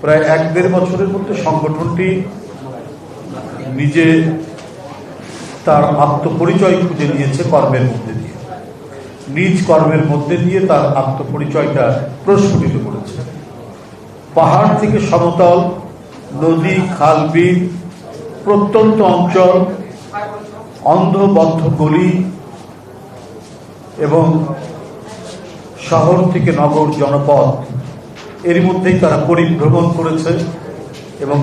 প্রায় 1-1.5 বছরের মধ্যে সংগঠনটি নিজে তার আত্মপরিচয় খুঁজে নিয়েছে কর্মের মধ্যে দিয়ে, নিজ কর্মের মধ্যে দিয়ে তার আত্মপরিচয়টা প্রস্ফুটিত করেছে। পাহাড় থেকে সমতল, নদী, খাল, বিল, প্রত্যন্ত অঞ্চল, অন্ধবদ্ধ গলি এবং শহর থেকে নগর, জনপদ, এর মধ্যেই তারা পরিভ্রমণ করেছে। এবং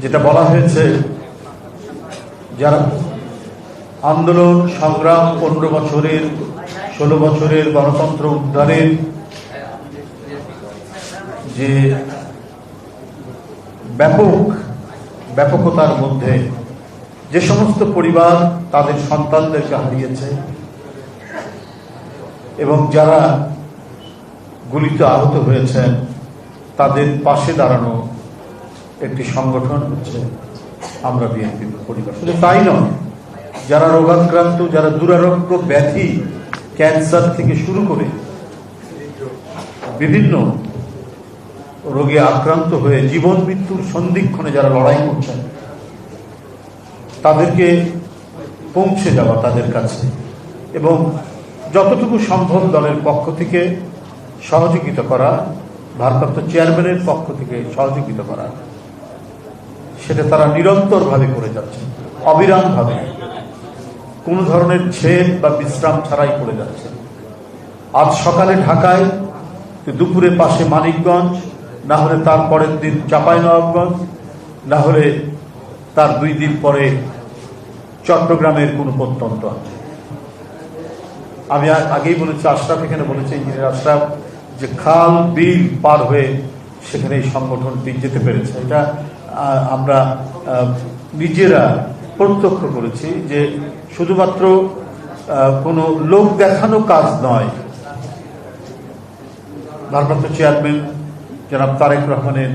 যেটা বলা হয়েছে, যারা আন্দোলন সংগ্রাম 15 বছরের 16 বছরের গণতন্ত্র উদ্ধারের যে ব্যাপকতার মধ্যে যে সমস্ত পরিবার তাদের সন্তানদেরকে হারিয়েছে এবং যারা গুলিতে আহত হয়েছেন, তাদের পাশে দাঁড়ানো একটি সংগঠন হচ্ছে আমরা বিএনপি পরিবার। শুধু তাই নয়, যারা রোগাক্রান্ত, যারা দুরারোগ্য ব্যাধি, ক্যান্সার থেকে শুরু করে বিভিন্ন রোগে আক্রান্ত হয়ে জীবন মৃত্যুর সন্ধিক্ষণে যারা লড়াই করছেন, তাদেরকে পৌঁছে যাওয়া তাদের কাছে এবং যতটুকু সম্ভব দলের পক্ষ থেকে সহযোগিতা করা, ভারপ্রাপ্ত চেয়ারম্যানের পক্ষ থেকে সহযোগিতা করা, সেটা তারা নিরন্তরভাবে করে যাচ্ছে, অবিরামভাবে, কোনো ধরনের ছেদ বা বিশ্রাম ছাড়াই করে যাচ্ছে। আজ সকালে ঢাকায়, দুপুরে পাশে মানিকগঞ্জ, না হলে তার পরের দিন চাঁপাইনবাবগঞ্জ, না হলে তার 2 দিন পরে চট্টগ্রামের কোন প্রত্যন্ত আছে। আমি আগেই বলেছি, আশরাফ এখানে বলেছে, ইঞ্জিনিয়ার আশরাফ, যে খাল বিল পার হয়ে সেখানে এই সংগঠনটি যেতে পেরেছে। এটা আমরা নিজেরা প্রত্যক্ষ করেছি যে শুধুমাত্র কোনো লোক দেখানো কাজ নয়। ভারপ্রাপ্ত চেয়ারম্যান জনাব তারেক রহমানের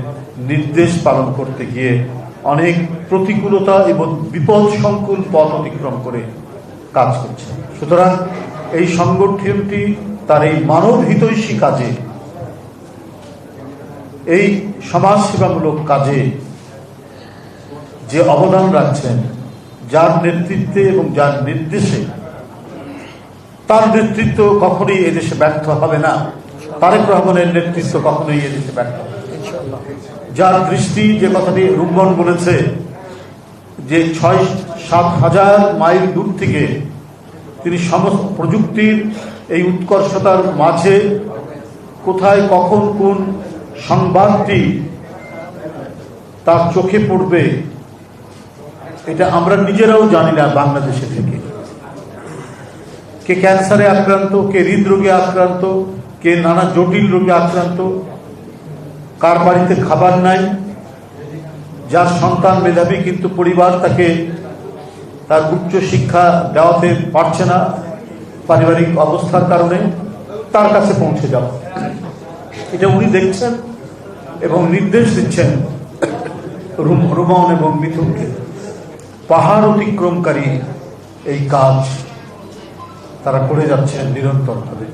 নির্দেশ পালন করতে গিয়ে অনেক প্রতিকূলতা এবং বিপদ সংকুল পথ অতিক্রম করে কাজ করছে। সুতরাং এই সংগঠনটি তার এই মানব হিতৈষী কাজে, এই সমাজ সেবামূলক কাজে যে অবদান রাখছেন, যার নেতৃত্বে এবং যার নির্দেশে, তার নেতৃত্ব কখনোই এদেশে ব্যর্থ হবে না। তারেক রহমানের নেতৃত্ব কখনোই এদেশে ব্যর্থ হবে। যার দৃষ্টি, যে কথাটি রুম্বন বলেছে, যে 6-7 হাজার মাইল দূর থেকে তিনি সমস্ত প্রযুক্তির এই উৎকর্ষতার মাঝে কোথায় কখন কোন সংবাদটি তার চোখে পড়বে, এটা আমরা নিজেরাও জানি না। বাংলাদেশে থেকে কে ক্যান্সারে আক্রান্ত, কে হৃদরোগে আক্রান্ত, কে নানা জটিল রোগে আক্রান্ত, কার বাড়িতে খাবার নাই, যার সন্তান মেধাবী কিন্তু পরিবার তাকে তার উচ্চ শিক্ষা দেওয়াতে পারছে না পারিবারিক অবস্থার কারণে, তার কাছে পৌঁছে যাওয়া, এটা উনি দেখছেন এবং নির্দেশ দিচ্ছেন রুমন এবং মিথুনকে। পাহাড় অতিক্রমকারী এই কাজ তারা করে যাচ্ছেন নিরন্তরভাবে।